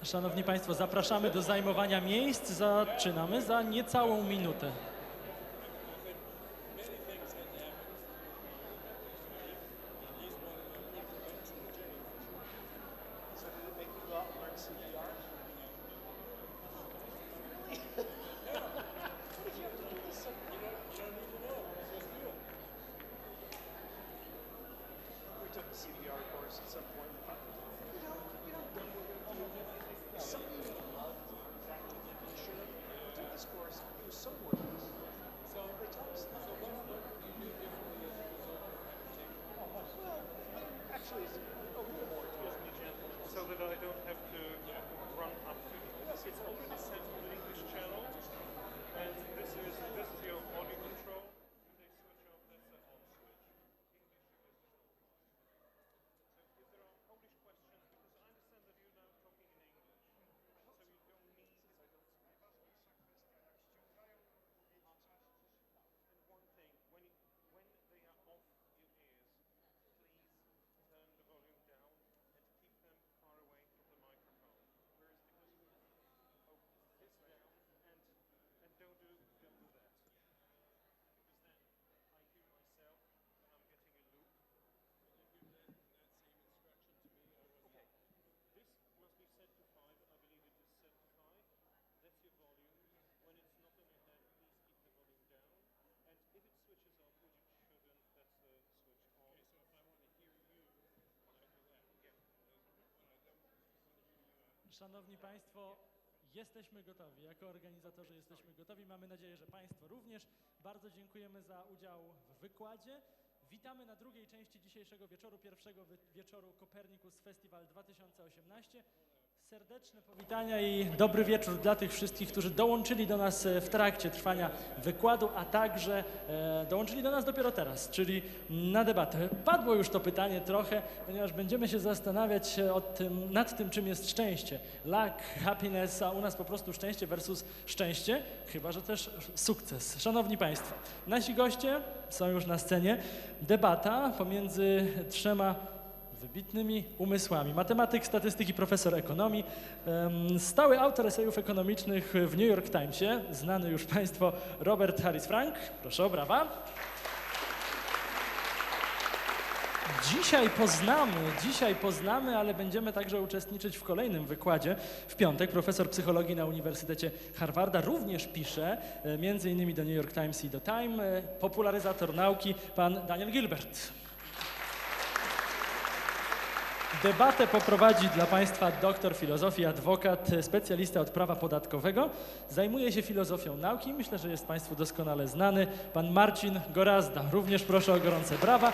Szanowni Państwo, zapraszamy do zajmowania miejsc. Zaczynamy za niecałą minutę. Szanowni Państwo, jesteśmy gotowi. Jako organizatorzy jesteśmy gotowi. Mamy nadzieję, że Państwo również. Bardzo dziękujemy za udział w wykładzie. Witamy na drugiej części dzisiejszego wieczoru, pierwszego wieczoru Copernicus Festival 2018. Serdeczne powitania i dobry wieczór dla tych wszystkich, którzy dołączyli do nas w trakcie trwania wykładu, a także dołączyli do nas dopiero teraz, czyli na debatę. Padło już to pytanie trochę, ponieważ będziemy się zastanawiać nad tym, czym jest szczęście. Luck, happiness, a u nas po prostu szczęście versus szczęście, chyba że też sukces. Szanowni Państwo, nasi goście są już na scenie. Debata pomiędzy trzema wybitnymi umysłami. Matematyk, statystyk i profesor ekonomii, stały autor esejów ekonomicznych w New York Timesie, znany już Państwu Robert Harris-Frank. Proszę o brawa. Dzisiaj poznamy, ale będziemy także uczestniczyć w kolejnym wykładzie. W piątek profesor psychologii na Uniwersytecie Harvarda również pisze, między innymi do New York Times i do Time, popularyzator nauki, pan Daniel Gilbert. Debatę poprowadzi dla Państwa doktor filozofii, adwokat, specjalista od prawa podatkowego. Zajmuje się filozofią nauki. Myślę, że jest Państwu doskonale znany. Pan Marcin Gorazda. Również proszę o gorące brawa.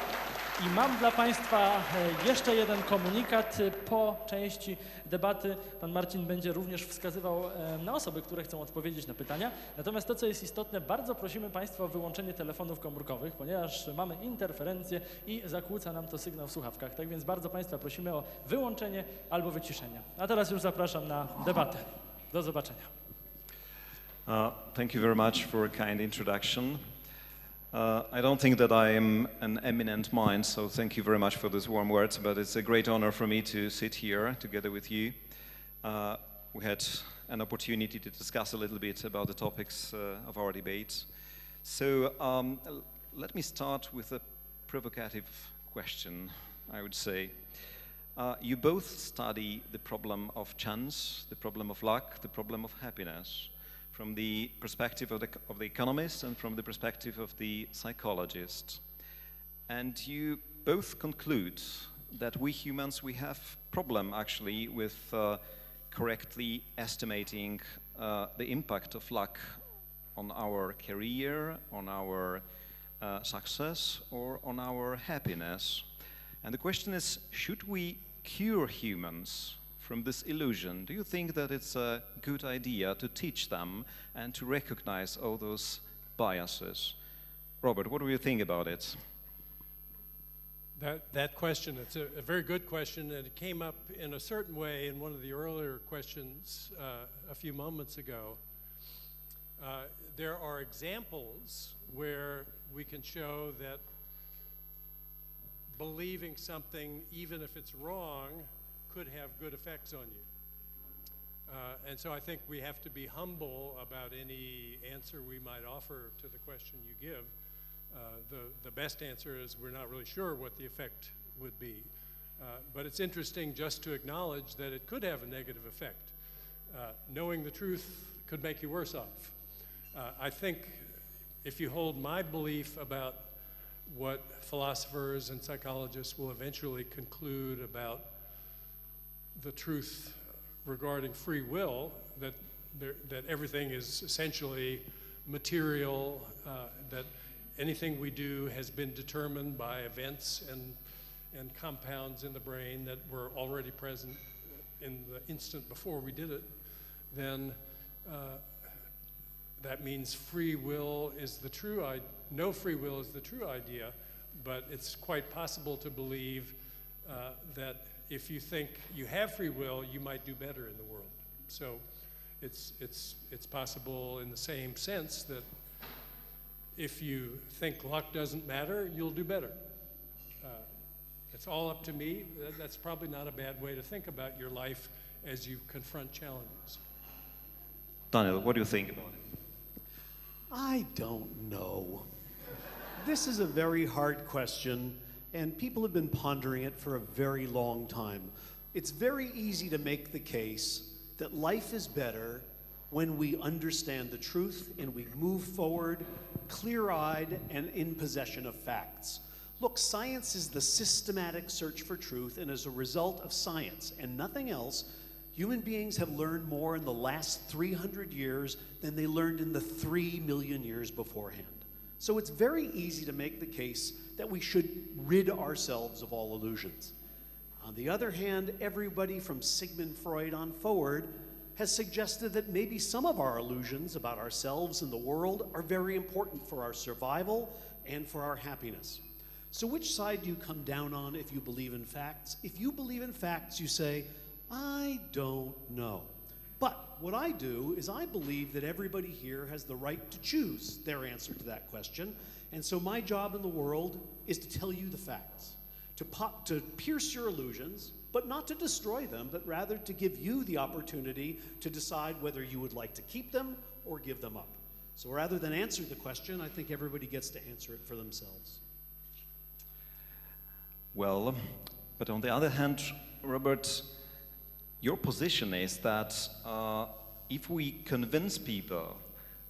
I mam dla Państwa jeszcze jeden komunikat. Po części debaty pan Marcin będzie również wskazywał na osoby, które chcą odpowiedzieć na pytania. Natomiast to, co jest istotne, bardzo prosimy Państwa o wyłączenie telefonów komórkowych, ponieważ mamy interferencję i zakłóca nam to sygnał w słuchawkach. Tak więc bardzo Państwa prosimy o wyłączenie albo wyciszenie. A teraz już zapraszam na debatę. Do zobaczenia. Thank you very much for a kind introduction. I don't think that I am an eminent mind, so thank you very much for those warm words, but it's a great honor for me to sit here together with you. We had an opportunity to discuss a little bit about the topics of our debate. So let me start with a provocative question, I would say. You both study the problem of chance, the problem of luck, the problem of happiness, from the perspective of the economist and from the perspective of the psychologist. And you both conclude that we humans, we have problem actually with correctly estimating the impact of luck on our career, on our success, or on our happiness. And the question is, should we cure humans from this illusion? Do you think that it's a good idea to teach them and to recognize all those biases? Robert, what do you think about it? That question, it's a very good question, and it came up in a certain way in one of the earlier questions a few moments ago. There are examples where we can show that believing something, even if it's wrong, could have good effects on you. And so I think we have to be humble about any answer we might offer to the question you give. The best answer is we're not really sure what the effect would be. But it's interesting just to acknowledge that it could have a negative effect. Knowing the truth could make you worse off. I think if you hold my belief about what philosophers and psychologists will eventually conclude about the truth regarding free will, that everything is essentially material, that anything we do has been determined by events and compounds in the brain that were already present in the instant before we did it, then that means free will is the true idea. No free will is the true idea, but it's quite possible to believe that if you think you have free will, you might do better in the world. So it's possible in the same sense that if you think luck doesn't matter, you'll do better. It's all up to me. That's probably not a bad way to think about your life as you confront challenges. Daniel, what do you think about it? I don't know. This is a very hard question, and people have been pondering it for a very long time. It's very easy to make the case that life is better when we understand the truth and we move forward clear-eyed and in possession of facts. Look, science is the systematic search for truth, and as a result of science and nothing else, human beings have learned more in the last 300 years than they learned in the 3 million years beforehand. So it's very easy to make the case that we should rid ourselves of all illusions. On the other hand, everybody from Sigmund Freud on forward has suggested that maybe some of our illusions about ourselves and the world are very important for our survival and for our happiness. So which side do you come down on if you believe in facts? If you believe in facts, you say, I don't know. But what I do is I believe that everybody here has the right to choose their answer to that question. And so my job in the world is to tell you the facts, to pierce your illusions, but not to destroy them, but rather to give you the opportunity to decide whether you would like to keep them or give them up. So rather than answer the question, I think everybody gets to answer it for themselves. Well, but on the other hand, Robert, your position is that if we convince people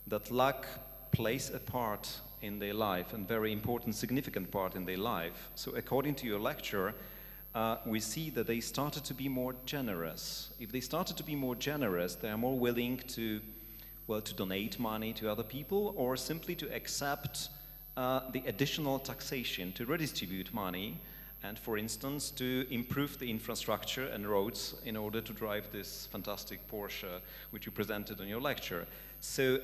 that luck plays a part in their life, and very important, significant part in their life, so according to your lecture, we see that they started to be more generous. If they started to be more generous, they are more willing to, well, to donate money to other people or simply to accept the additional taxation, to redistribute money, and for instance, to improve the infrastructure and roads in order to drive this fantastic Porsche which you presented in your lecture. So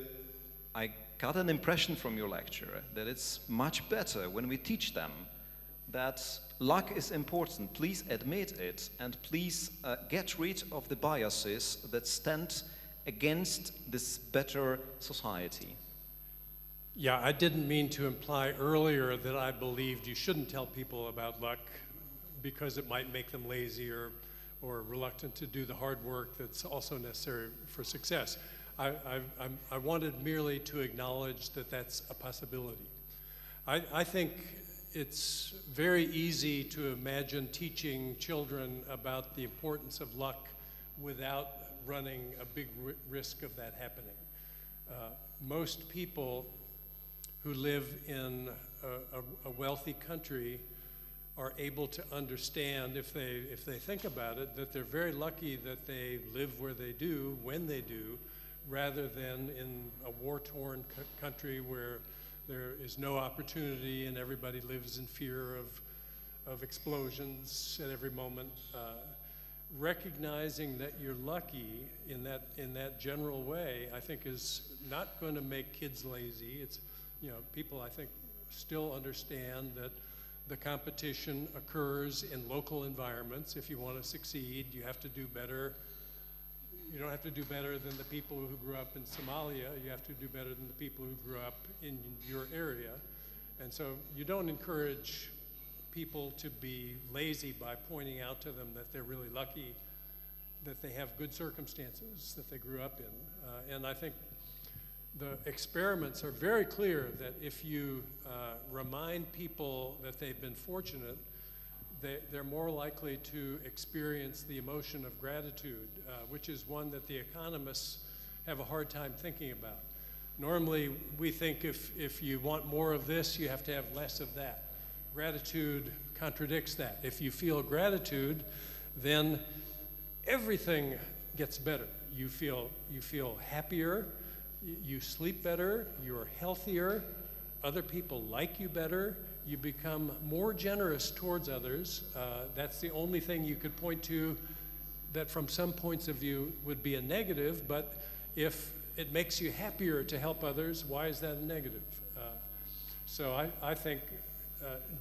I got an impression from your lecture that it's much better when we teach them that luck is important. Please admit it, and please get rid of the biases that stand against this better society. Yeah, I didn't mean to imply earlier that I believed you shouldn't tell people about luck because it might make them lazy or reluctant to do the hard work that's also necessary for success. I wanted merely to acknowledge that that's a possibility. I think it's very easy to imagine teaching children about the importance of luck without running a big risk of that happening. Most people who live in a wealthy country are able to understand, if they think about it, that they're very lucky that they live where they do, when they do, rather than in a war-torn country where there is no opportunity and everybody lives in fear of explosions at every moment. Recognizing that you're lucky in that general way, I think, is not going to make kids lazy. It's, you know, people, I think, still understand that the competition occurs in local environments. If you want to succeed, you have to do better. You don't have to do better than the people who grew up in Somalia. You have to do better than the people who grew up in your area. And so you don't encourage people to be lazy by pointing out to them that they're really lucky that they have good circumstances that they grew up in. And I think the experiments are very clear that if you remind people that they've been fortunate, they're more likely to experience the emotion of gratitude, which is one that the economists have a hard time thinking about. Normally, we think if you want more of this, you have to have less of that. Gratitude contradicts that. If you feel gratitude, then everything gets better. You feel happier, you sleep better, you're healthier, other people like you better, you become more generous towards others. That's the only thing you could point to that from some points of view would be a negative, but if it makes you happier to help others, why is that a negative? So I think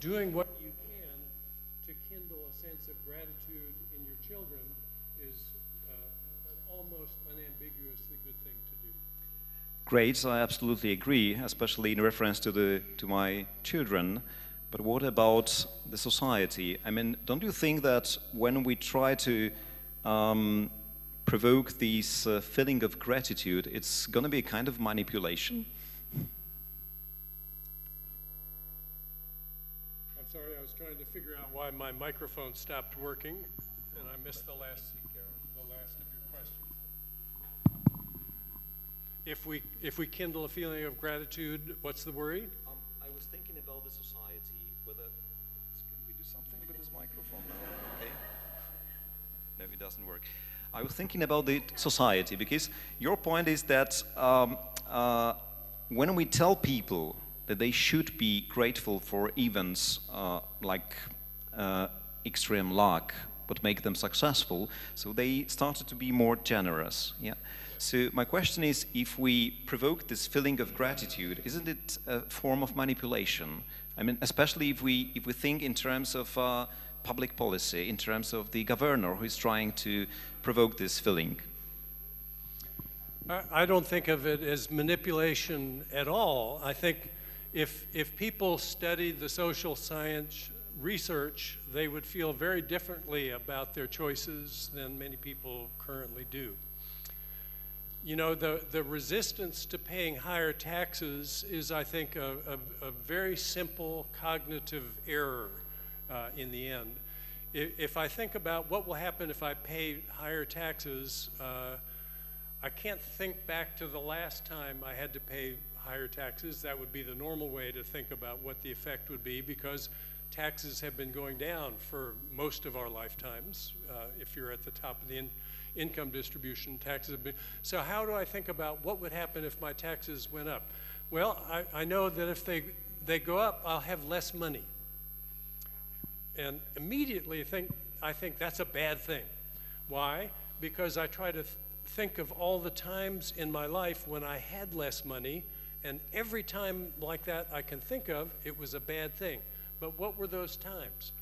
doing what you can to kindle a sense of gratitude in your children is an almost unambiguously good thing to do. Great, I absolutely agree, especially in reference to my children. But what about the society? I mean, don't you think that when we try to provoke this feeling of gratitude, it's going to be a kind of manipulation? I'm sorry, I was trying to figure out why my microphone stopped working, and I missed the last of your questions. If we kindle a feeling of gratitude, what's the worry? I was thinking about the society, whether, can we do something with this microphone now? Okay. No, it doesn't work. I was thinking about the society, because your point is that when we tell people that they should be grateful for events like extreme luck, but make them successful, so they started to be more generous. Yeah. So my question is, if we provoke this feeling of gratitude, isn't it a form of manipulation? I mean, especially if we think in terms of public policy, in terms of the governor who is trying to provoke this feeling. I don't think of it as manipulation at all. I think if people studied the social science research, they would feel very differently about their choices than many people currently do. You know, the resistance to paying higher taxes is, I think, a very simple cognitive error in the end. If I think about what will happen if I pay higher taxes, I can't think back to the last time I had to pay higher taxes. That would be the normal way to think about what the effect would be, because taxes have been going down for most of our lifetimes. If you're at the top of the income distribution, taxes have been. So how do I think about what would happen if my taxes went up? Well, I know that if they go up, I'll have less money. And immediately I think that's a bad thing. Why? Because I try to think of all the times in my life when I had less money, and every time like that I can think of, it was a bad thing. But what were those times?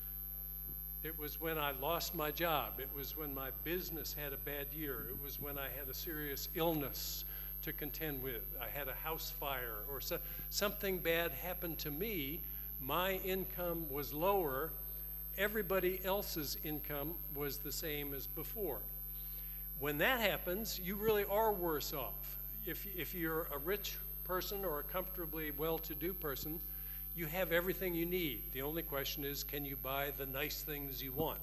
It was when I lost my job. It was when my business had a bad year. It was when I had a serious illness to contend with. I had a house fire, or something bad happened to me. My income was lower. Everybody else's income was the same as before. When that happens, you really are worse off. If you're a rich person or a comfortably well-to-do person, you have everything you need. The only question is, can you buy the nice things you want?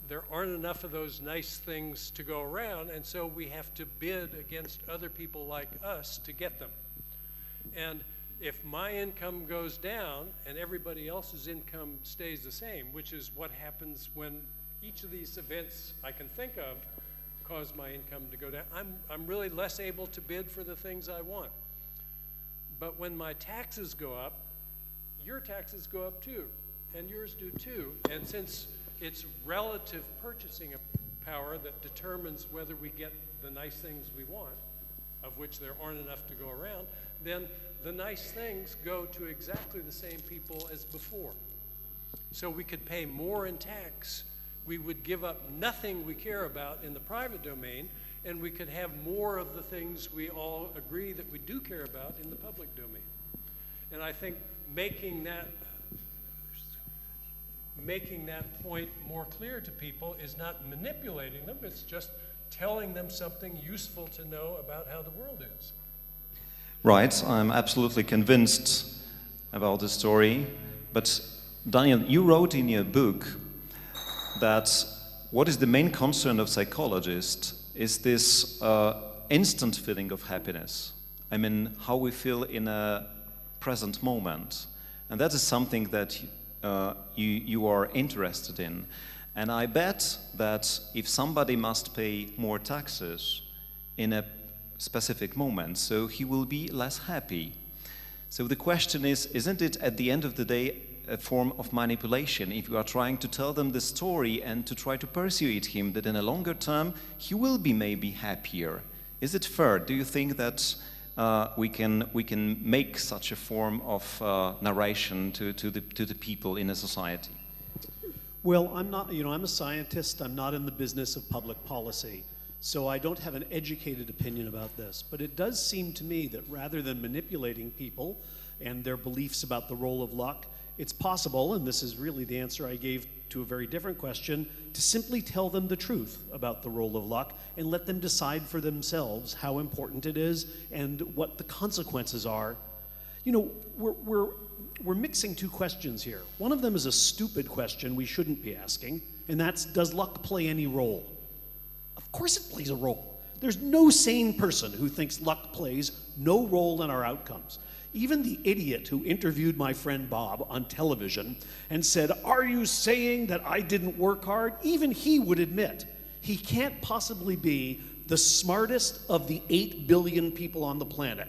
There aren't enough of those nice things to go around, and so we have to bid against other people like us to get them. And if my income goes down and everybody else's income stays the same, which is what happens when each of these events I can think of cause my income to go down, I'm really less able to bid for the things I want. But when my taxes go up, your taxes go up too, and yours do too. And since it's relative purchasing power that determines whether we get the nice things we want, of which there aren't enough to go around, then the nice things go to exactly the same people as before. So we could pay more in tax. We would give up nothing we care about in the private domain, and we could have more of the things we all agree that we do care about in the public domain. And I think making that making that point more clear to people is not manipulating them, it's just telling them something useful to know about how the world is. Right, I'm absolutely convinced about the story, but Daniel, you wrote in your book that what is the main concern of psychologists is this instant feeling of happiness. I mean, how we feel in a present moment. And that is something that you are interested in. And I bet that if somebody must pay more taxes in a specific moment, so he will be less happy. So the question is, isn't it at the end of the day a form of manipulation if you are trying to tell them the story and to try to persuade him that in a longer term he will be maybe happier? Is it fair? Do you think that we can make such a form of narration to the people in a society? Well, I'm not, I'm a scientist. I'm not in the business of public policy. So I don't have an educated opinion about this. But it does seem to me that rather than manipulating people and their beliefs about the role of luck, it's possible, and this is really the answer I gave to a very different question, to simply tell them the truth about the role of luck and let them decide for themselves how important it is and what the consequences are. We're mixing two questions here. One of them is a stupid question we shouldn't be asking, and that's, does luck play any role? Of course it plays a role. There's no sane person who thinks luck plays no role in our outcomes. Even the idiot who interviewed my friend Bob on television and said, "Are you saying that I didn't work hard?" Even he would admit he can't possibly be the smartest of the 8 billion people on the planet.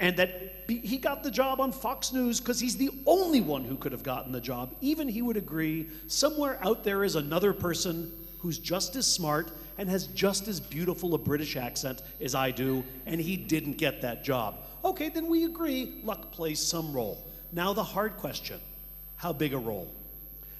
And that he got the job on Fox News because he's the only one who could have gotten the job. Even he would agree somewhere out there is another person who's just as smart and has just as beautiful a British accent as I do, and he didn't get that job. Okay, then we agree luck plays some role. Now the hard question, how big a role?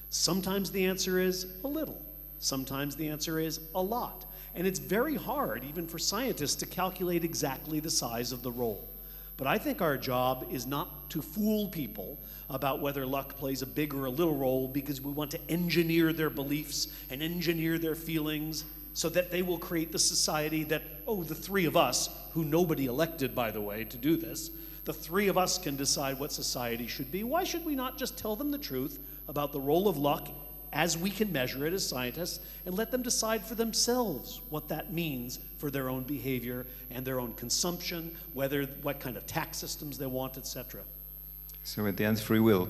Sometimes the answer is a little. Sometimes the answer is a lot. And it's very hard, even for scientists, to calculate exactly the size of the role. But I think our job is not to fool people about whether luck plays a big or a little role because we want to engineer their beliefs and engineer their feelings so that they will create the society that, the three of us, who nobody elected, by the way, to do this, the three of us can decide what society should be. Why should we not just tell them the truth about the role of luck as we can measure it as scientists and let them decide for themselves what that means for their own behavior and their own consumption, what kind of tax systems they want, etc. So at the end, free will.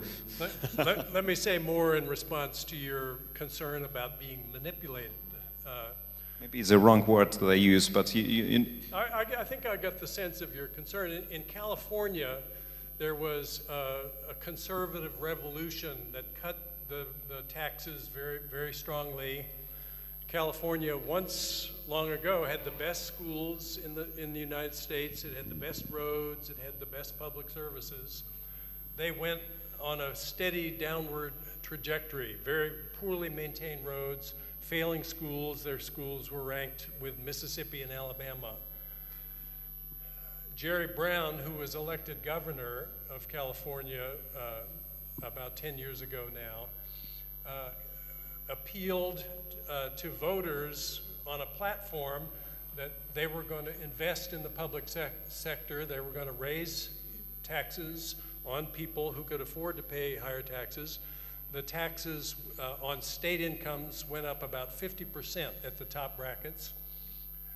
Let me say more in response to your concern about being manipulated. Maybe it's a wrong word that I use, but I think I got the sense of your concern. In California, there was a conservative revolution that cut the taxes very, very strongly. California once long ago had the best schools in the United States. It had the best roads. It had the best public services. They went on a steady downward trajectory, very poorly maintained roads, failing schools. Their schools were ranked with Mississippi and Alabama. Jerry Brown, who was elected governor of California about 10 years ago now, appealed to voters on a platform that they were going to invest in the public sector. They were going to raise taxes on people who could afford to pay higher taxes. The taxes on state incomes went up about 50% at the top brackets.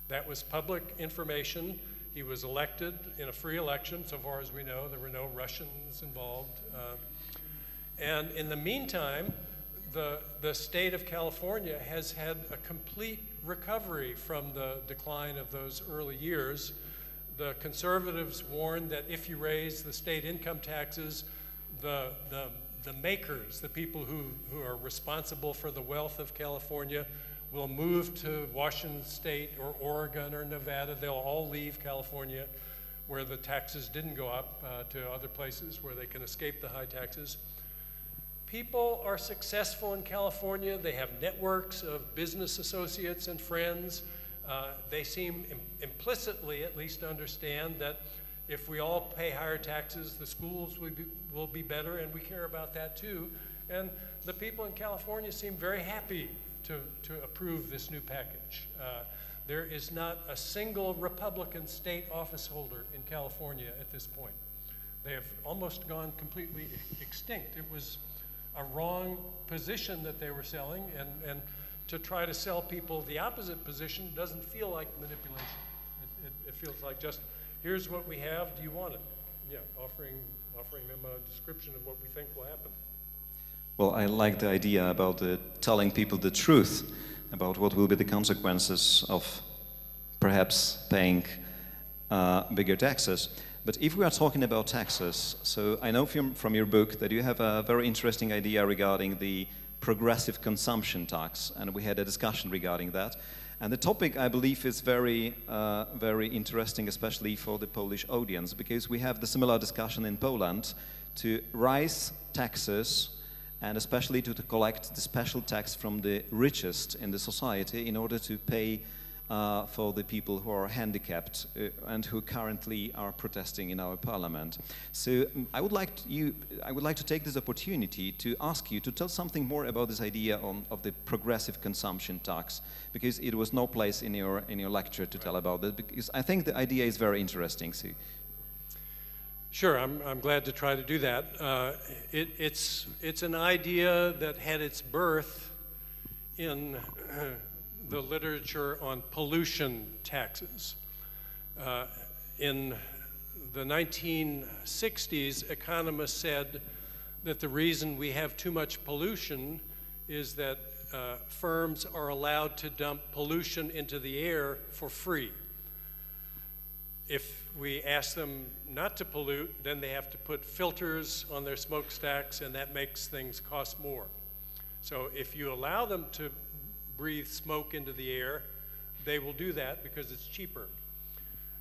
That was public information. He was elected in a free election, so far as we know. There were no Russians involved. And in the meantime, the state of California has had a complete recovery from the decline of those early years. The conservatives warned that if you raise the state income taxes, the makers, the people who are responsible for the wealth of California, will move to Washington State or Oregon or Nevada. They'll all leave California where the taxes didn't go up to other places where they can escape the high taxes. People are successful in California. They have networks of business associates and friends. They seem implicitly at least understand that if we all pay higher taxes, the schools will be better, and we care about that too. And the people in California seem very happy to approve this new package. There is not a single Republican state office holder in California at this point. They have almost gone completely extinct. It was a wrong position that they were selling, and to try to sell people the opposite position doesn't feel like manipulation. It feels like just, here's what we have, do you want it? Yeah, offering them a description of what we think will happen. Well, I like the idea about telling people the truth about what will be the consequences of perhaps paying bigger taxes. But if we are talking about taxes, so I know from your book that you have a very interesting idea regarding the progressive consumption tax, and we had a discussion regarding that. And the topic, I believe, is very, very interesting, especially for the Polish audience, because we have the similar discussion in Poland to raise taxes and especially to collect the special tax from the richest in the society in order to pay for the people who are handicapped and who currently are protesting in our parliament. So I would like to take this opportunity to ask you to tell something more about this idea of the progressive consumption tax, because it was no place in your lecture to tell about that, because I think the idea is very interesting. So. Sure, I'm glad to try to do that. It's an idea that had its birth in the literature on pollution taxes. In the 1960s, economists said that the reason we have too much pollution is that firms are allowed to dump pollution into the air for free. If we ask them not to pollute, then they have to put filters on their smokestacks, and that makes things cost more. So if you allow them to breathe smoke into the air, they will do that because it's cheaper.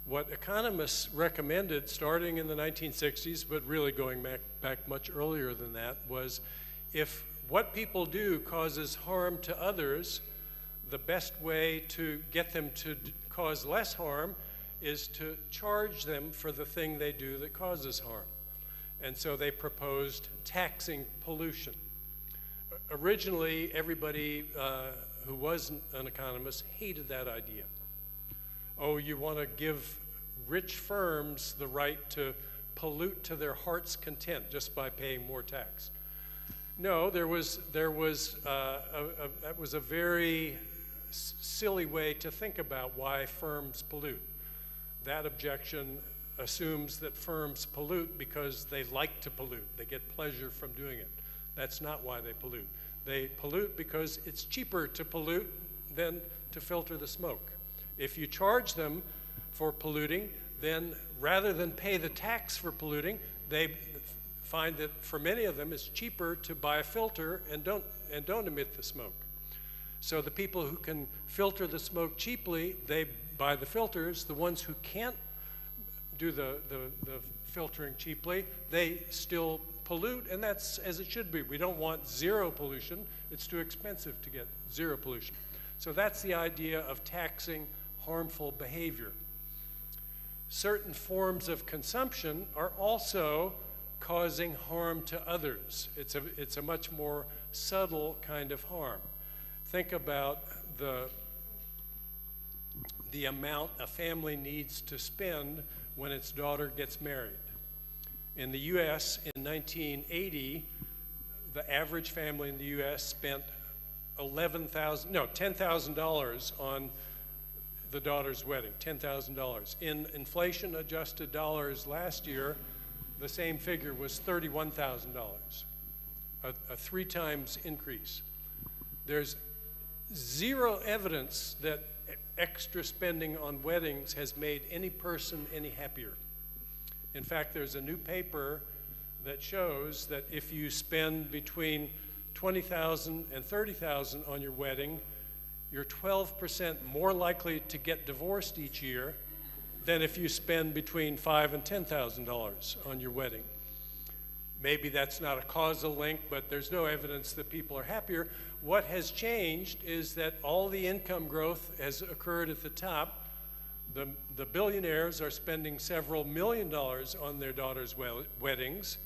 What economists recommended starting in the 1960s, but really going back much earlier than that, was if what people do causes harm to others, the best way to get them to cause less harm is to charge them for the thing they do that causes harm. And so they proposed taxing pollution. Originally, everybody who wasn't an economist hated that idea. Oh, you want to give rich firms the right to pollute to their heart's content just by paying more tax. No, that was a very silly way to think about why firms pollute. That objection assumes that firms pollute because they like to pollute. They get pleasure from doing it. That's not why they pollute. They pollute because it's cheaper to pollute than to filter the smoke. If you charge them for polluting, then rather than pay the tax for polluting, they find that for many of them it's cheaper to buy a filter and don't emit the smoke. So the people who can filter the smoke cheaply, they buy the filters. The ones who can't do the filtering cheaply, they still pollute, and that's as it should be. We don't want zero pollution. It's too expensive to get zero pollution. So that's the idea of taxing harmful behavior. Certain forms of consumption are also causing harm to others. It's a much more subtle kind of harm. Think about the amount a family needs to spend when its daughter gets married. In the US in 1980, the average family in the US spent $10,000 on the daughter's wedding, $10,000. In inflation-adjusted dollars last year, the same figure was $31,000, a 3 times increase. There's zero evidence that extra spending on weddings has made any person any happier. In fact, there's a new paper that shows that if you spend between $20,000 and $30,000 on your wedding, you're 12% more likely to get divorced each year than if you spend between $5,000 and $10,000 on your wedding. Maybe that's not a causal link, but there's no evidence that people are happier. What has changed is that all the income growth has occurred at the top. The billionaires are spending several $1 million on their daughters' weddings.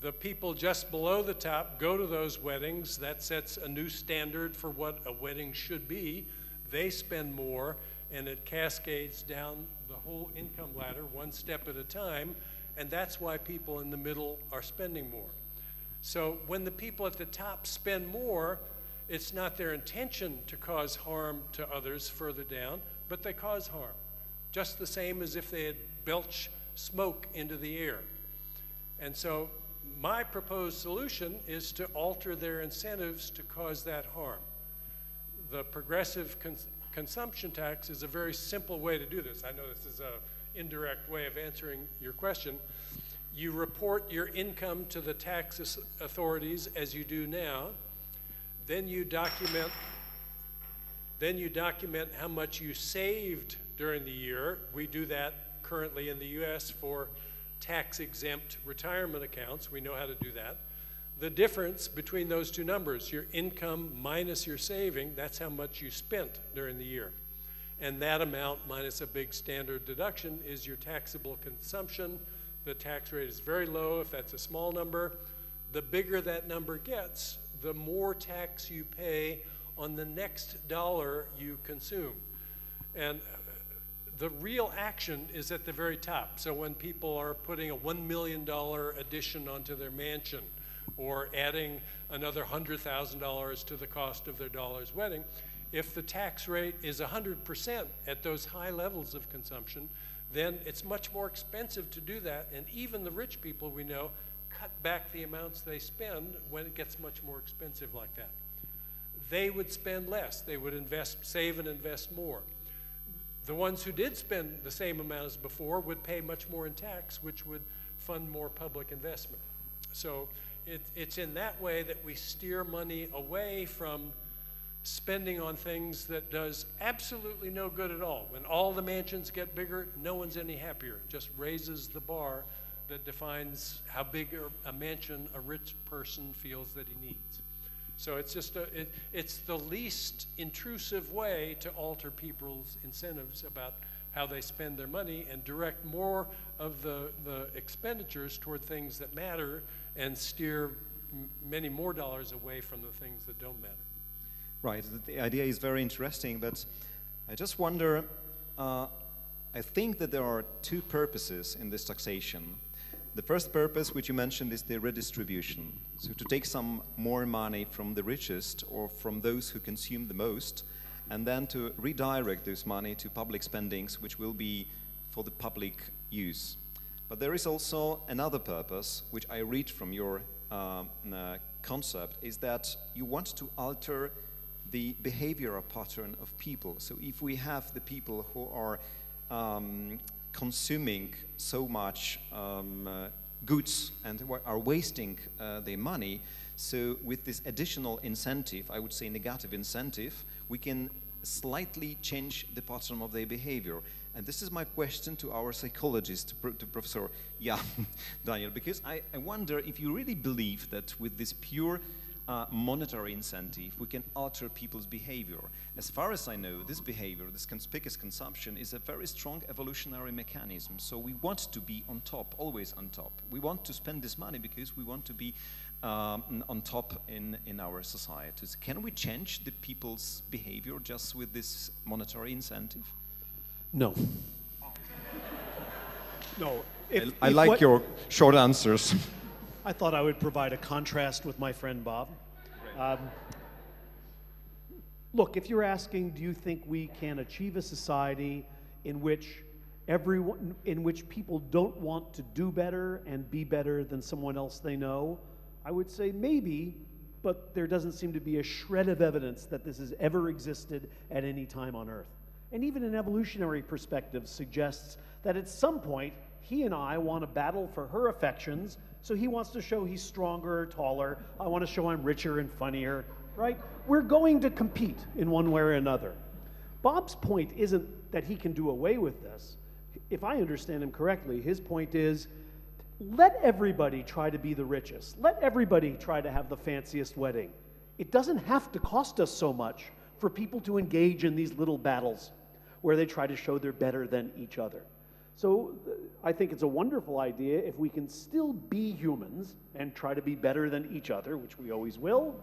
The people just below the top go to those weddings. That sets a new standard for what a wedding should be. They spend more, and it cascades down the whole income ladder one step at a time, and that's why people in the middle are spending more. So when the people at the top spend more, it's not their intention to cause harm to others further down, but they cause harm, just the same as if they had belched smoke into the air. And so my proposed solution is to alter their incentives to cause that harm. The progressive consumption tax is a very simple way to do this. I know this is an indirect way of answering your question. You report your income to the tax authorities as you do now. Then you document how much you saved during the year. We do that currently in the US for tax-exempt retirement accounts. We know how to do that. The difference between those two numbers, your income minus your saving, that's how much you spent during the year. And that amount minus a big standard deduction is your taxable consumption. The tax rate is very low if that's a small number. The bigger that number gets, the more tax you pay on the next dollar you consume. And the real action is at the very top. So when people are putting a $1 million addition onto their mansion or adding another $100,000 to the cost of their daughter's wedding, if the tax rate is 100% at those high levels of consumption, then it's much more expensive to do that. And even the rich people we know cut back the amounts they spend when it gets much more expensive like that. They would spend less. They would save and invest more. The ones who did spend the same amount as before would pay much more in tax, which would fund more public investment. So it's in that way that we steer money away from spending on things that does absolutely no good at all. When all the mansions get bigger, no one's any happier. It just raises the bar that defines how big a mansion a rich person feels that he needs. So it's just it's the least intrusive way to alter people's incentives about how they spend their money and direct more of the expenditures toward things that matter and steer many more dollars away from the things that don't matter. Right, the idea is very interesting, but I just wonder, I think that there are two purposes in this taxation. The first purpose, which you mentioned, is the redistribution. So to take some more money from the richest or from those who consume the most, and then to redirect this money to public spendings, which will be for the public use. But there is also another purpose, which I read from your concept, is that you want to alter the behavioral pattern of people. So if we have the people who are consuming so much goods and are wasting their money, so with this additional incentive, I would say negative incentive, we can slightly change the pattern of their behavior. And this is my question to our psychologist, to Professor Daniel, because I wonder if you really believe that with this pure monetary incentive, we can alter people's behavior. As far as I know, this behavior, this conspicuous consumption, is a very strong evolutionary mechanism. So we want to be on top, always on top. We want to spend this money because we want to be on top in our societies. Can we change the people's behavior just with this monetary incentive? No. No. I like your short answers. I thought I would provide a contrast with my friend Bob. Look, if you're asking, do you think we can achieve a society in which people don't want to do better and be better than someone else they know? I would say maybe, but there doesn't seem to be a shred of evidence that this has ever existed at any time on Earth. And even an evolutionary perspective suggests that at some point, he and I want to battle for her affections, so he wants to show he's stronger or taller. I want to show I'm richer and funnier, right? We're going to compete in one way or another. Bob's point isn't that he can do away with this. If I understand him correctly, his point is, let everybody try to be the richest. Let everybody try to have the fanciest wedding. It doesn't have to cost us so much for people to engage in these little battles where they try to show they're better than each other. So I think it's a wonderful idea if we can still be humans and try to be better than each other, which we always will,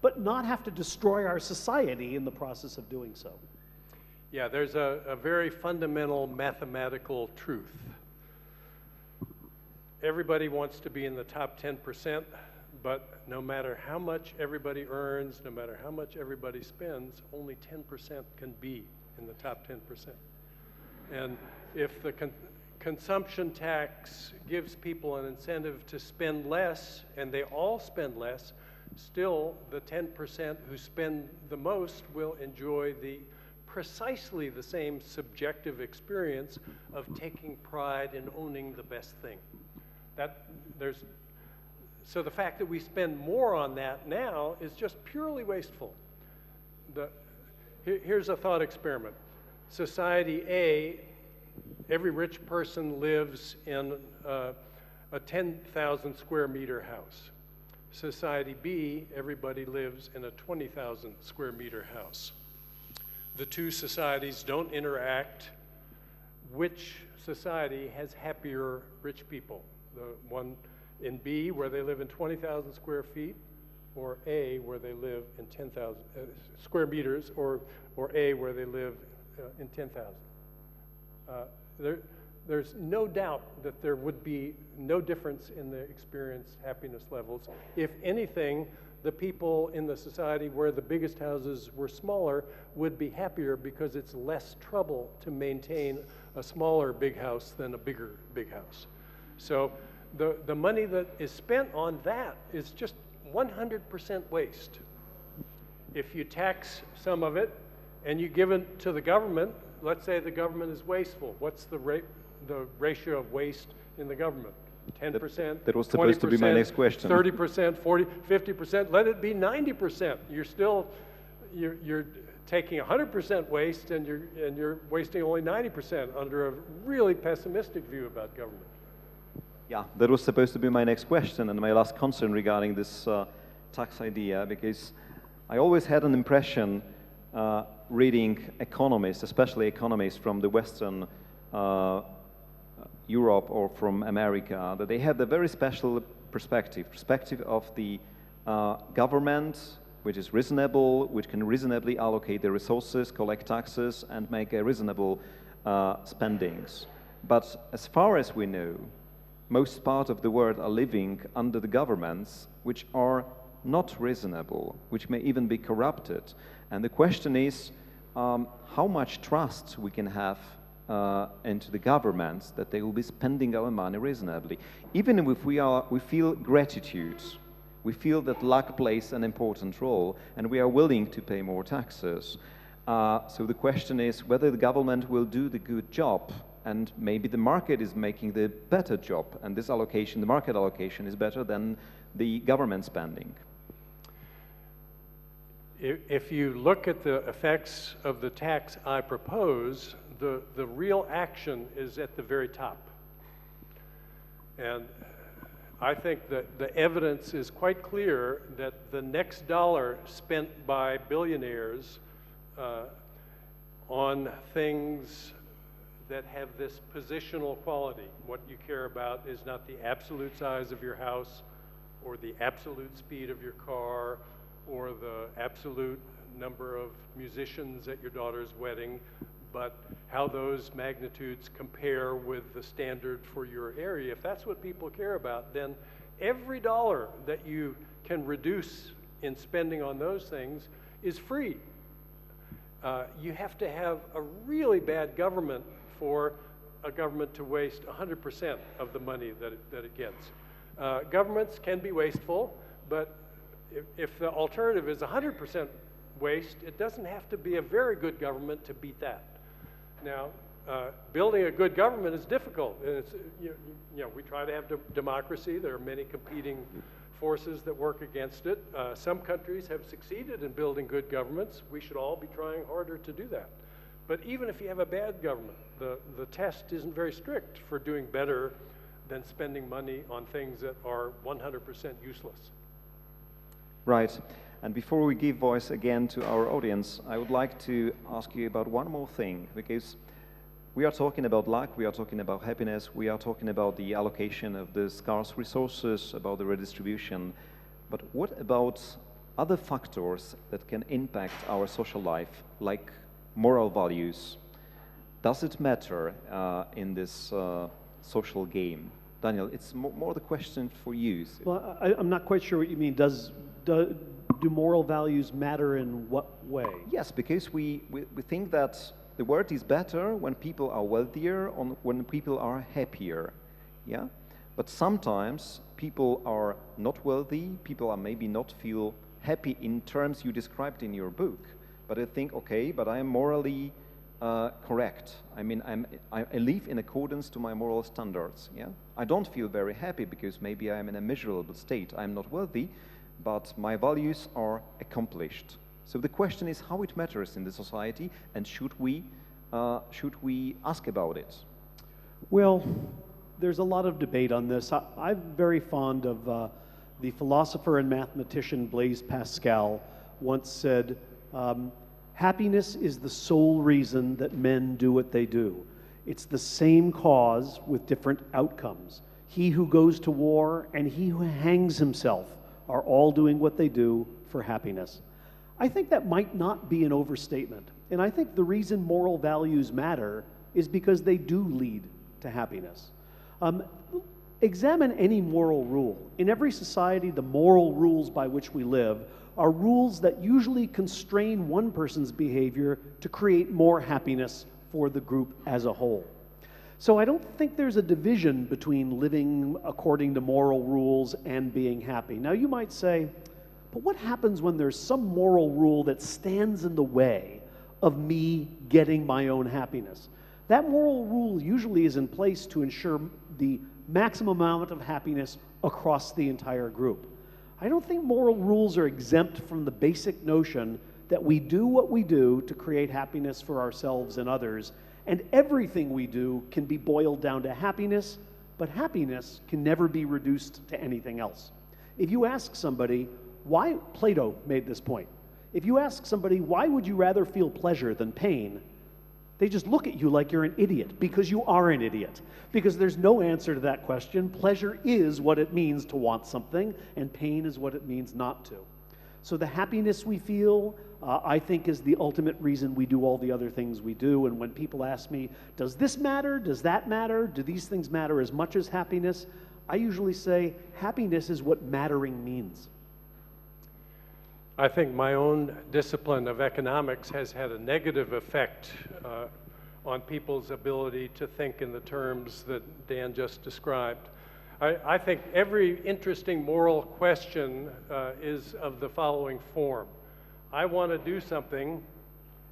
but not have to destroy our society in the process of doing so. Yeah, there's a very fundamental mathematical truth. Everybody wants to be in the top 10%, but no matter how much everybody earns, no matter how much everybody spends, only 10% can be in the top 10%. And if the consumption tax gives people an incentive to spend less, and they all spend less, still the 10% who spend the most will enjoy precisely the same subjective experience of taking pride in owning the best thing. So the fact that we spend more on that now is just purely wasteful. Here's a thought experiment. Society A, every rich person lives in a 10,000 square meter house. Society B, everybody lives in a 20,000 square meter house. The two societies don't interact. Which society has happier rich people? The one in B, where they live in 20,000 square feet, or A, where they live in 10,000 square meters, or A, where they live in 10,000. There's no doubt that there would be no difference in the experience happiness levels. If anything, the people in the society where the biggest houses were smaller would be happier because it's less trouble to maintain a smaller big house than a bigger big house. So the money that is spent on that is just 100% waste. If you tax some of it and you give it to the government, let's say the government is wasteful. What's the ratio of waste in the government? 10%, that was supposed to be my next question. 30%, 40, 50%, let it be 90%. You're taking 100% waste and you're wasting only 90% under a really pessimistic view about government. Yeah, that was supposed to be my next question and my last concern regarding this tax idea, because I always had an impression reading economists, especially economists from the Western Europe or from America, that they have a very special perspective of the government, which is reasonable, which can reasonably allocate the resources, collect taxes, and make a reasonable spendings. But as far as we know, most part of the world are living under the governments which are not reasonable, which may even be corrupted. And the question is how much trust we can have into the governments that they will be spending our money reasonably. Even if we feel gratitude, we feel that luck plays an important role, and we are willing to pay more taxes. So the question is whether the government will do the good job, and maybe the market is making the better job, and this allocation, the market allocation, is better than the government spending. If you look at the effects of the tax I propose, the real action is at the very top. And I think that the evidence is quite clear that the next dollar spent by billionaires on things that have this positional quality. What you care about is not the absolute size of your house or the absolute speed of your car or the absolute number of musicians at your daughter's wedding, but how those magnitudes compare with the standard for your area. If that's what people care about, then every dollar that you can reduce in spending on those things is free. You have to have a really bad government for a government to waste 100% of the money that it gets. Governments can be wasteful, but if the alternative is 100% waste, it doesn't have to be a very good government to beat that. Now, building a good government is difficult. And it's, we try to have democracy. There are many competing forces that work against it. Some countries have succeeded in building good governments. We should all be trying harder to do that. But even if you have a bad government, the test isn't very strict for doing better than spending money on things that are 100% useless. Right. And before we give voice again to our audience, I would like to ask you about one more thing, because we are talking about luck, we are talking about happiness, we are talking about the allocation of the scarce resources, about the redistribution. But what about other factors that can impact our social life, like moral values? Does it matter in this social game? Daniel, it's more the question for you. Well, I'm not quite sure what you mean. Do moral values matter in what way? Yes, because we think that the world is better when people are wealthier, when people are happier, yeah? But sometimes people are not wealthy, people are maybe not feel happy in terms you described in your book, but I think, okay, but I am morally correct. I mean, I live in accordance to my moral standards, yeah? I don't feel very happy because maybe I am in a miserable state. I'm not wealthy, but my values are accomplished. So the question is how it matters in the society, and should we ask about it? Well, there's a lot of debate on this. I'm very fond of the philosopher and mathematician Blaise Pascal once said, happiness is the sole reason that men do what they do. It's the same cause with different outcomes. He who goes to war and he who hangs himself are all doing what they do for happiness. I think that might not be an overstatement. And I think the reason moral values matter is because they do lead to happiness. Examine any moral rule. In every society, the moral rules by which we live are rules that usually constrain one person's behavior to create more happiness for the group as a whole. So I don't think there's a division between living according to moral rules and being happy. Now you might say, but what happens when there's some moral rule that stands in the way of me getting my own happiness? That moral rule usually is in place to ensure the maximum amount of happiness across the entire group. I don't think moral rules are exempt from the basic notion that we do what we do to create happiness for ourselves and others, and everything we do can be boiled down to happiness, but happiness can never be reduced to anything else. If you ask somebody, why, Plato made this point, if you ask somebody, why would you rather feel pleasure than pain? They just look at you like you're an idiot, because you are an idiot. Because there's no answer to that question. Pleasure is what it means to want something, and pain is what it means not to. So the happiness we feel, I think, is the ultimate reason we do all the other things we do. And when people ask me, does this matter? Does that matter? Do these things matter as much as happiness? I usually say happiness is what mattering means. I think my own discipline of economics has had a negative effect on people's ability to think in the terms that Dan just described. I think every interesting moral question is of the following form. I want to do something.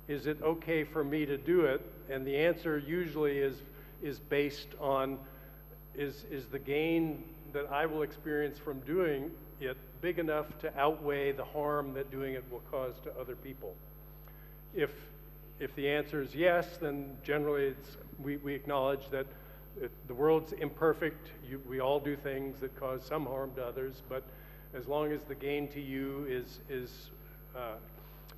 Is it okay for me to do it? And the answer usually is based on, is the gain that I will experience from doing it big enough to outweigh the harm that doing it will cause to other people? If the answer is yes, then generally we acknowledge that the world's imperfect. We all do things that cause some harm to others, but as long as the gain to you is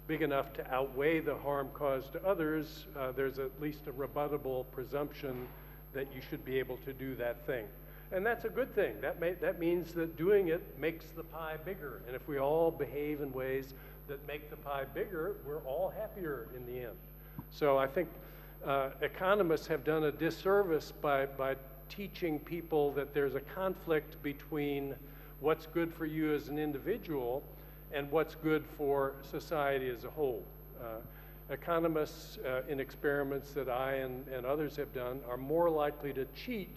big enough to outweigh the harm caused to others, there's at least a rebuttable presumption that you should be able to do that thing. And that's a good thing. That means that doing it makes the pie bigger. And if we all behave in ways that make the pie bigger, we're all happier in the end. So I think economists have done a disservice by teaching people that there's a conflict between what's good for you as an individual and what's good for society as a whole. Economists in experiments that I and others have done are more likely to cheat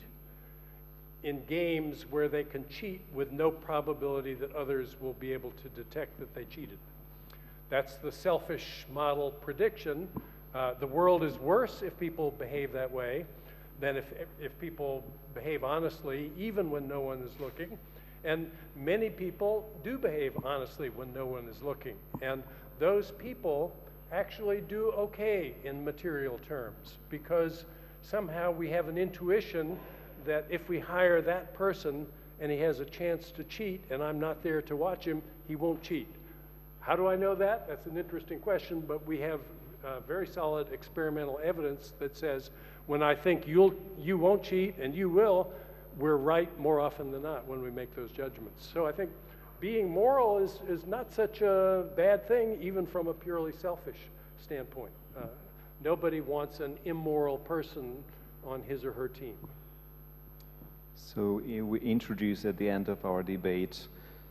in games where they can cheat with no probability that others will be able to detect that they cheated. That's the selfish model prediction. The world is worse if people behave that way than if people behave honestly, even when no one is looking. And many people do behave honestly when no one is looking. And those people actually do okay in material terms, because somehow we have an intuition that if we hire that person and he has a chance to cheat and I'm not there to watch him, he won't cheat. How do I know that? That's an interesting question, but we have very solid experimental evidence that says, when I think you won't cheat and you will, we're right more often than not when we make those judgments. So I think being moral is not such a bad thing, even from a purely selfish standpoint. Nobody wants an immoral person on his or her team. So we introduce at the end of our debate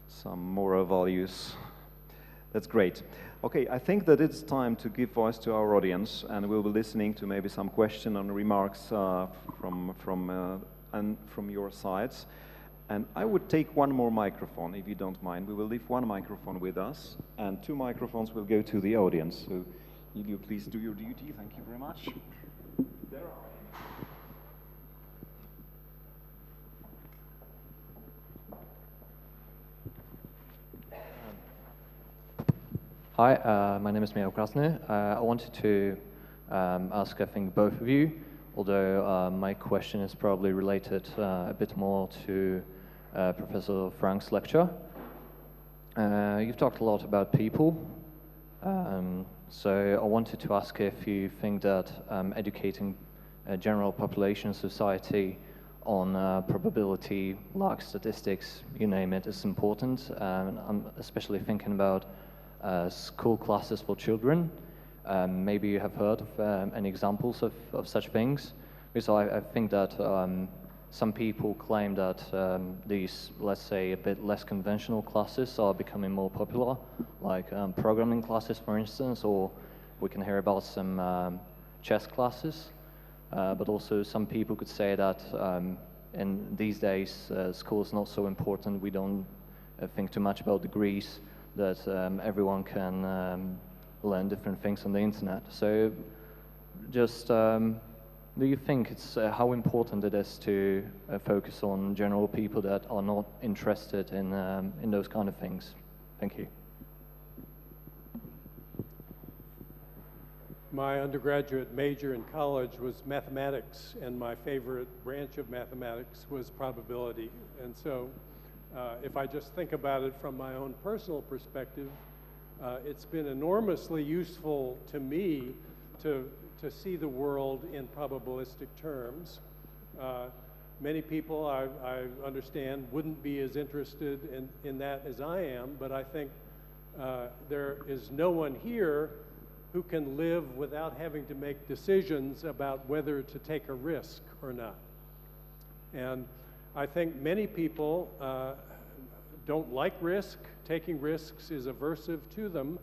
some moral values. That's great. Okay, I think that it's time to give voice to our audience, and we'll be listening to maybe some question and remarks from your sides. And I would take one more microphone, if you don't mind. We will leave one microphone with us, and 2 microphones will go to the audience. So if you please do your duty, thank you very much. There are. Hi, my name is Mio Krasny. I wanted to ask, I think, both of you, although my question is probably related a bit more to Professor Frank's lecture. You've talked a lot about people, so I wanted to ask if you think that educating a general population society on probability, like statistics, you name it, is important. I'm especially thinking about school classes for children. Maybe you have heard of any examples of such things. Because I think that some people claim that these, let's say, a bit less conventional classes are becoming more popular, like programming classes, for instance, or we can hear about some chess classes. But also some people could say that in these days, school is not so important. We don't think too much about degrees, that everyone can learn different things on the internet. So just do you think it's how important it is to focus on general people that are not interested in those kind of things? Thank you. My undergraduate major in college was mathematics, and my favorite branch of mathematics was probability. And so if I just think about it from my own personal perspective, it's been enormously useful to me to see the world in probabilistic terms. Many people, I understand, wouldn't be as interested in that as I am, but I think there is no one here who can live without having to make decisions about whether to take a risk or not. And I think many people don't like risk. Taking risks is aversive to them.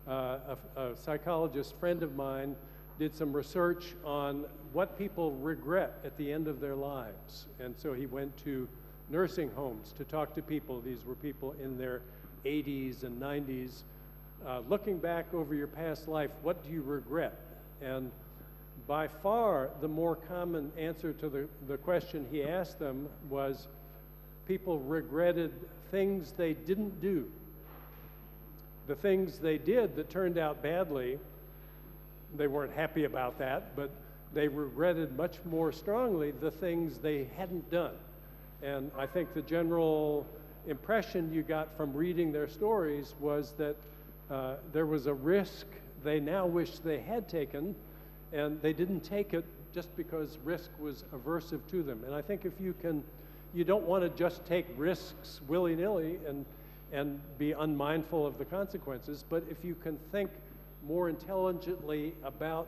A psychologist friend of mine did some research on what people regret at the end of their lives. And so he went to nursing homes to talk to people. These were people in their 80s and 90s. Looking back over your past life, what do you regret? And by far, the more common answer to the question he asked them was people regretted things they didn't do. The things they did that turned out badly, they weren't happy about that, but they regretted much more strongly the things they hadn't done. And I think the general impression you got from reading their stories was that there was a risk they now wish they had taken, and they didn't take it just because risk was aversive to them. And I think if you don't want to just take risks willy-nilly and be unmindful of the consequences, but if you can think more intelligently about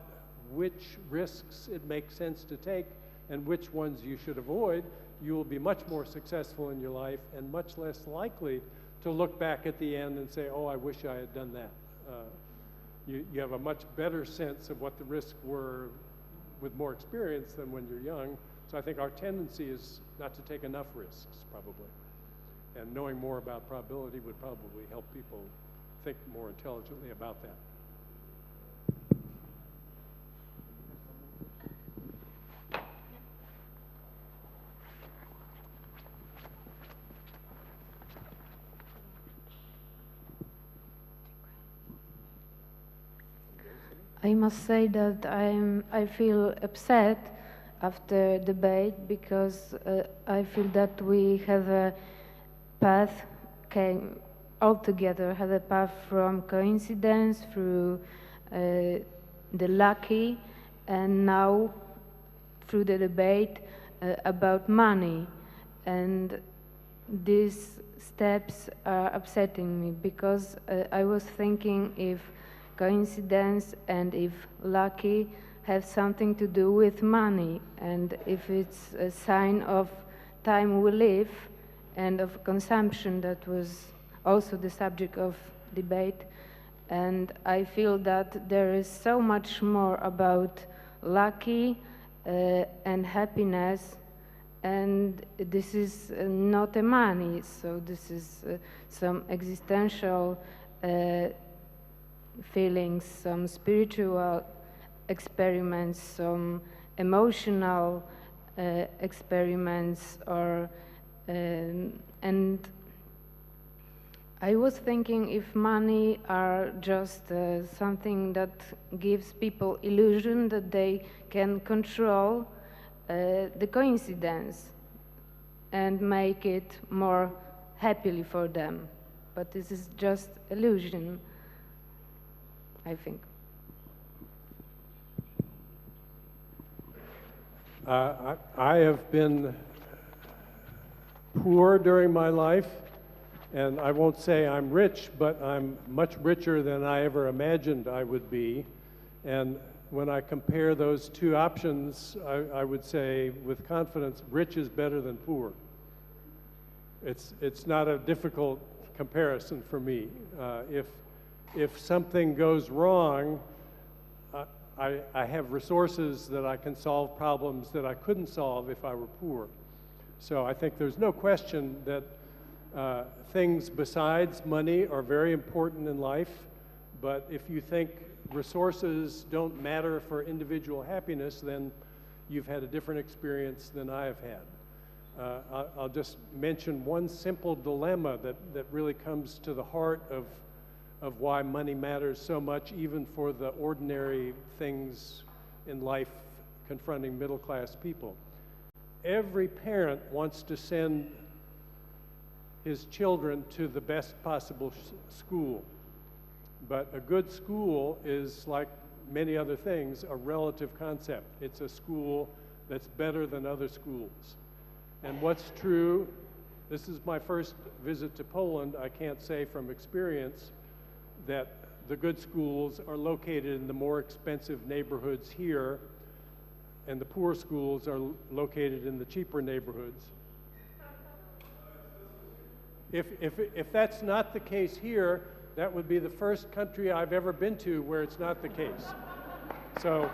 which risks it makes sense to take and which ones you should avoid, you will be much more successful in your life and much less likely to look back at the end and say, oh, I wish I had done that. You have a much better sense of what the risks were with more experience than when you're young. So I think our tendency is not to take enough risks, probably. And knowing more about probability would probably help people think more intelligently about that. I must say that I feel upset after debate because I feel that we have a path all together have a path from coincidence through the lucky, and now through the debate about money. And these steps are upsetting me because I was thinking if coincidence and if lucky have something to do with money, and if it's a sign of time we live and of consumption. That was also the subject of debate. And I feel that there is so much more about lucky and happiness, and this is not a money, so this is some existential feelings, some spiritual experiments, some emotional experiments, or and I was thinking if money are just something that gives people illusion that they can control the coincidence and make it more happily for them. But this is just illusion, I think. I have been poor during my life, and I won't say I'm rich, but I'm much richer than I ever imagined I would be. And when I compare those two options, I would say with confidence, rich is better than poor. It's not a difficult comparison for me. If something goes wrong, I have resources that I can solve problems that I couldn't solve if I were poor. So I think there's no question that things besides money are very important in life, but if you think resources don't matter for individual happiness, then you've had a different experience than I have had. I'll just mention one simple dilemma that really comes to the heart of why money matters so much, even for the ordinary things in life confronting middle-class people. Every parent wants to send his children to the best possible school. But a good school is, like many other things, a relative concept. It's a school that's better than other schools. And what's true, this is my first visit to Poland, I can't say from experience that the good schools are located in the more expensive neighborhoods here, and the poor schools are located in the cheaper neighborhoods. If that's not the case here, that would be the first country I've ever been to where it's not the case. So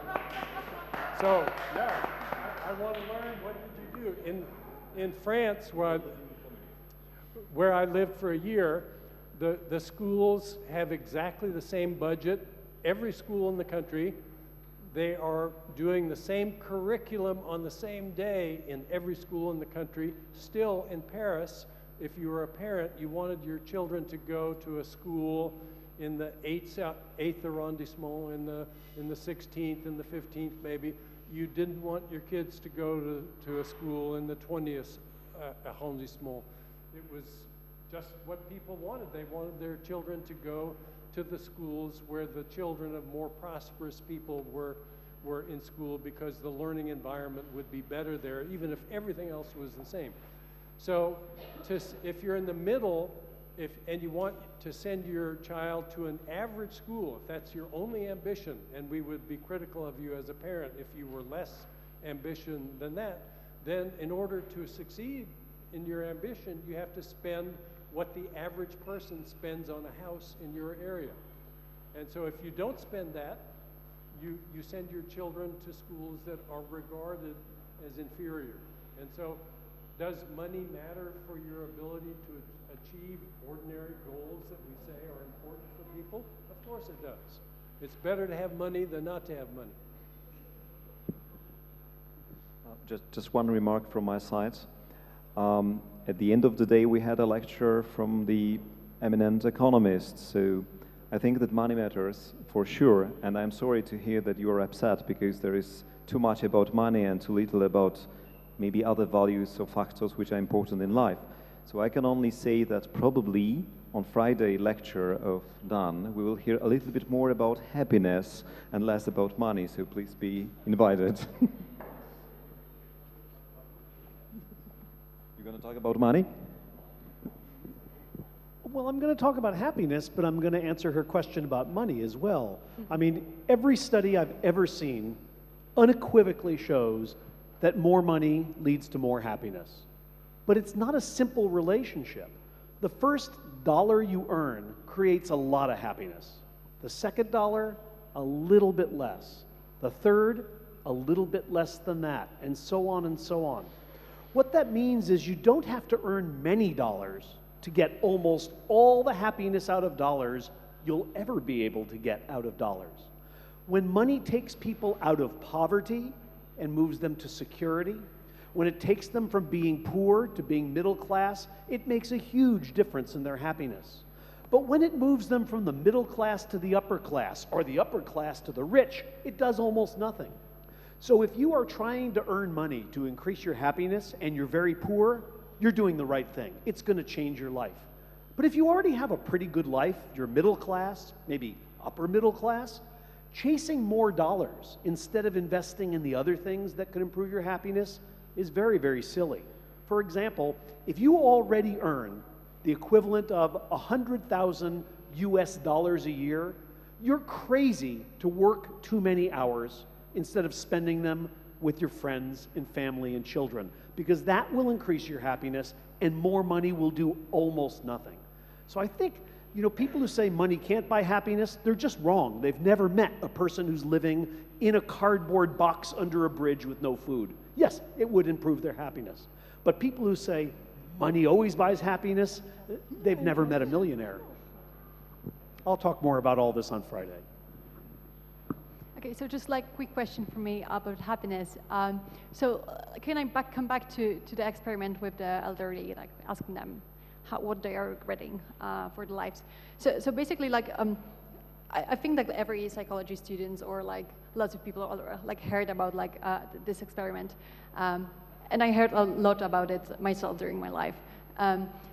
yeah, I want to learn, what did you do? In France, where I lived for a year, the schools have exactly the same budget. Every school in the country, they are doing the same curriculum on the same day in every school in the country. Still, in Paris, if you were a parent, you wanted your children to go to a school in the 8th arrondissement, in the 16th, in the 15th maybe. You didn't want your kids to go to a school in the 20th arrondissement. It was just what people wanted. They wanted their children to go to the schools where the children of more prosperous people were in school, because the learning environment would be better there, even if everything else was the same. So if you're in the middle, and you want to send your child to an average school, if that's your only ambition, and we would be critical of you as a parent if you were less ambition than that, then in order to succeed in your ambition, you have to spend what the average person spends on a house in your area. And so if you don't spend that, you send your children to schools that are regarded as inferior. And so does money matter for your ability to achieve ordinary goals that we say are important for people? Of course it does. It's better to have money than not to have money. Just one remark from my side. At the end of the day, we had a lecture from the eminent economist, so I think that money matters for sure, and I'm sorry to hear that you are upset because there is too much about money and too little about maybe other values or factors which are important in life. So I can only say that probably on Friday lecture of Dan, we will hear a little bit more about happiness and less about money, so please be invited. You're going to talk about money? Well, I'm going to talk about happiness, but I'm going to answer her question about money as well. I mean, every study I've ever seen unequivocally shows that more money leads to more happiness. But it's not a simple relationship. The first dollar you earn creates a lot of happiness. The second dollar, a little bit less. The third, a little bit less than that, and so on and so on. What that means is you don't have to earn many dollars to get almost all the happiness out of dollars you'll ever be able to get out of dollars. When money takes people out of poverty and moves them to security, when it takes them from being poor to being middle class, it makes a huge difference in their happiness. But when it moves them from the middle class to the upper class, or the upper class to the rich, it does almost nothing. So if you are trying to earn money to increase your happiness and you're very poor, you're doing the right thing. It's going to change your life. But if you already have a pretty good life, you're middle class, maybe upper middle class, chasing more dollars instead of investing in the other things that could improve your happiness is very, very silly. For example, if you already earn the equivalent of 100,000 US dollars a year, you're crazy to work too many hours instead of spending them with your friends and family and children, because that will increase your happiness and more money will do almost nothing. So I think, you know, people who say money can't buy happiness, they're just wrong. They've never met a person who's living in a cardboard box under a bridge with no food. Yes, it would improve their happiness. But people who say money always buys happiness, they've never met a millionaire. I'll talk more about all this on Friday. Okay, so just like quick question for me about happiness. Can I come back to the experiment with the elderly, like asking them what they are regretting for their lives. So basically, like I think that every psychology students or like lots of people like heard about like this experiment, and I heard a lot about it myself during my life.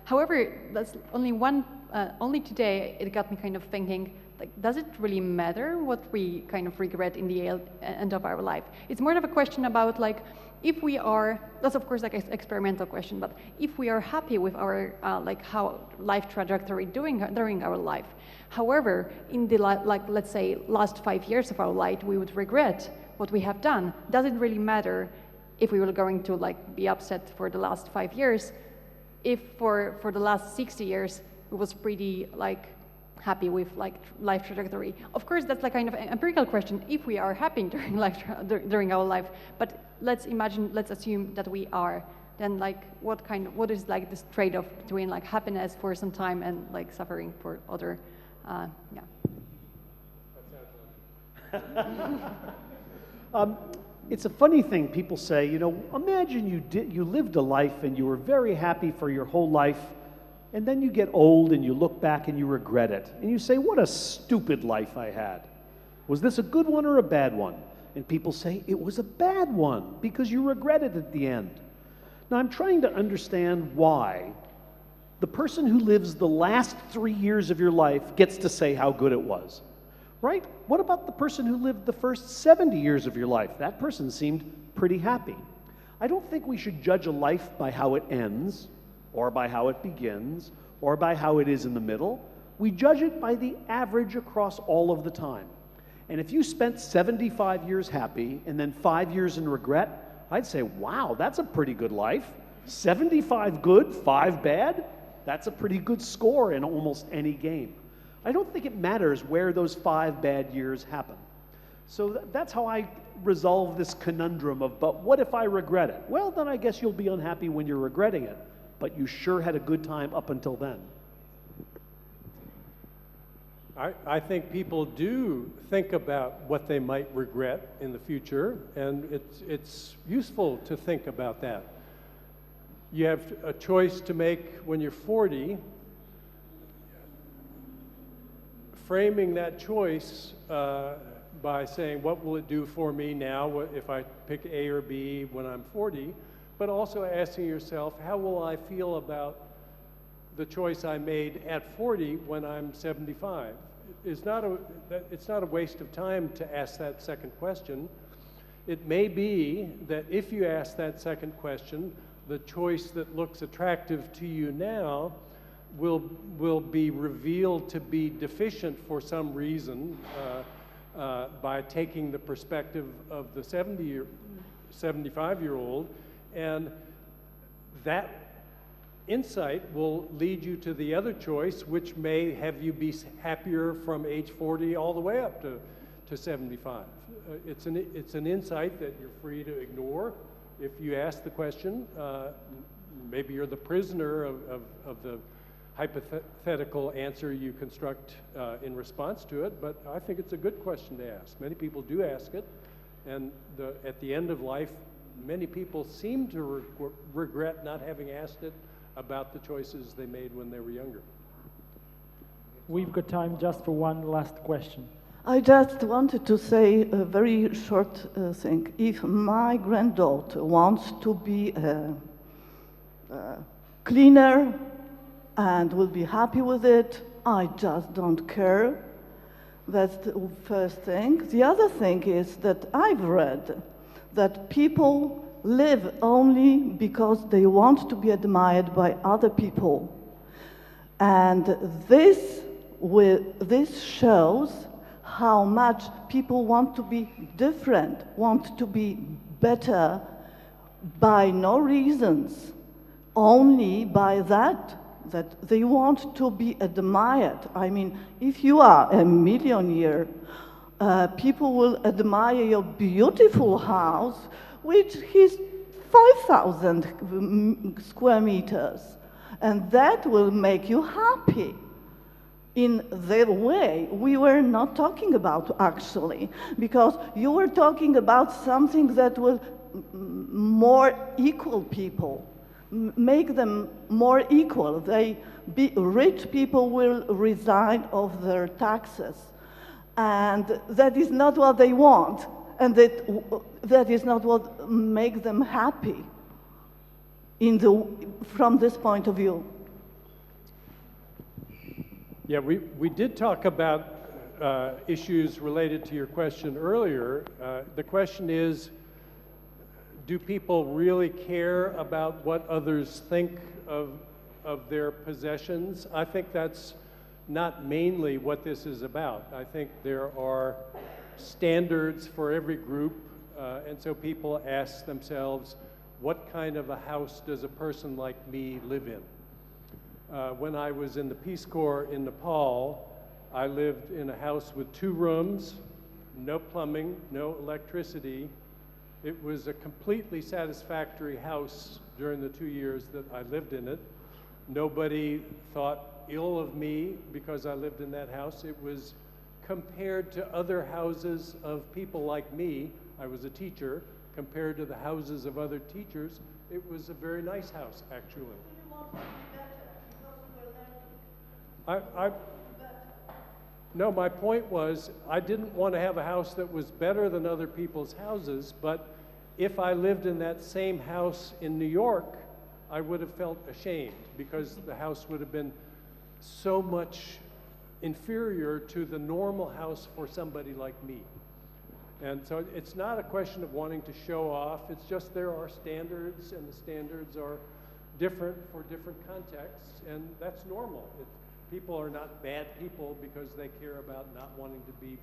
However, that's only today it got me kind of thinking, like, does it really matter what we kind of regret in the end of our life? It's more of a question about like, if we are, that's of course like an experimental question, but if we are happy with our like how life trajectory during our life. However, in the like let's say last 5 years of our life, we would regret what we have done. Does it really matter if we were going to like be upset for the last 5 years? If for the last 60 years it was pretty like happy with like life trajectory. Of course, that's like kind of an empirical question if we are happy during our life. But let's assume that we are. Then like what is like this trade-off between like happiness for some time and like suffering for other, yeah. It's a funny thing. People say, you know, imagine you lived a life and you were very happy for your whole life, and then you get old and you look back and you regret it. And you say, what a stupid life I had. Was this a good one or a bad one? And people say, it was a bad one because you regret it at the end. Now, I'm trying to understand why the person who lives the last 3 years of your life gets to say how good it was, right? What about the person who lived the first 70 years of your life? That person seemed pretty happy. I don't think we should judge a life by how it ends, or by how it begins, or by how it is in the middle. We judge it by the average across all of the time. And if you spent 75 years happy and then 5 years in regret, I'd say, wow, that's a pretty good life. 75 good, 5 bad? That's a pretty good score in almost any game. I don't think it matters where those 5 bad years happen. So that's how I resolve this conundrum of, but what if I regret it? Well, then I guess you'll be unhappy when you're regretting it. But you sure had a good time up until then. I think people do think about what they might regret in the future, and it's useful to think about that. You have a choice to make when you're 40. Framing that choice by saying, what will it do for me now if I pick A or B when I'm 40? But also asking yourself, how will I feel about the choice I made at 40 when I'm 75. It's not a waste of time to ask that second question. It may be that if you ask that second question, the choice that looks attractive to you now will be revealed to be deficient for some reason by taking the perspective of the 75-year-old, and that insight will lead you to the other choice, which may have you be happier from age 40 all the way up to 75. It's an insight that you're free to ignore if you ask the question. Maybe you're the prisoner of the hypothetical answer you construct in response to it, but I think it's a good question to ask. Many people do ask it, and at the end of life, many people seem to regret not having asked it about the choices they made when they were younger. We've got time just for one last question. I just wanted to say a very short thing. If my granddaughter wants to be a cleaner and will be happy with it, I just don't care. That's the first thing. The other thing is that I've read that people live only because they want to be admired by other people. And this shows how much people want to be different, want to be better by no reasons, only by that they want to be admired. I mean, if you are a millionaire, people will admire your beautiful house, which is 5,000 square meters, and that will make you happy. In their way, we were not talking about actually, because you were talking about something that will more equal people, make them more equal. Rich people will resign of their taxes, and that is not what they want, and that is not what makes them happy from this point of view. Yeah, we did talk about issues related to your question earlier. The question is, do people really care about what others think of their possessions? I think that's not mainly what this is about. I think there are standards for every group, and so people ask themselves, what kind of a house does a person like me live in? When I was in the Peace Corps in Nepal, I lived in a house with 2 rooms, no plumbing, no electricity. It was a completely satisfactory house during the 2 years that I lived in it. Nobody thought ill of me because I lived in that house. It was compared to other houses of people like me. I was a teacher. Compared to the houses of other teachers, it was a very nice house, actually. No, my point was I didn't want to have a house that was better than other people's houses, but if I lived in that same house in New York, I would have felt ashamed because the house would have been so much inferior to the normal house for somebody like me. And so it's not a question of wanting to show off, it's just there are standards, and the standards are different for different contexts, and that's normal. People are not bad people because they care about not wanting to be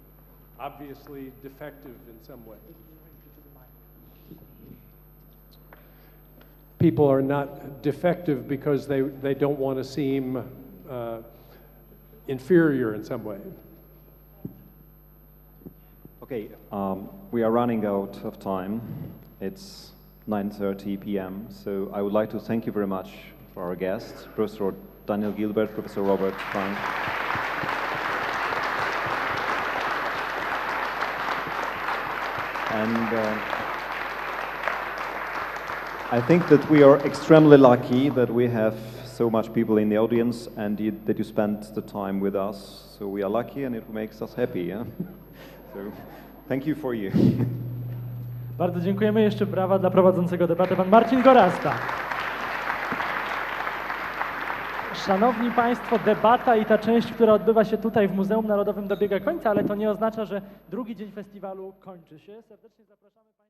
obviously defective in some way. People are not defective because they don't want to seem inferior in some way. Okay, we are running out of time. It's 9:30 p.m., so I would like to thank you very much for our guests, Professor Daniel Gilbert, Professor Robert Frank. And I think that we are extremely lucky that we have so much people in the audience and that you spent the time with us. So we are lucky and it makes us happy. Yeah? So thank you for you. Bardzo dziękujemy. Jeszcze brawa dla prowadzącego debatę, pan Marcin Gorasta. Szanowni Państwo, debata i ta część, która odbywa się tutaj w Muzeum Narodowym dobiega końca, ale to nie oznacza, że drugi dzień festiwalu kończy się. Serdecznie zapraszamy Państwa.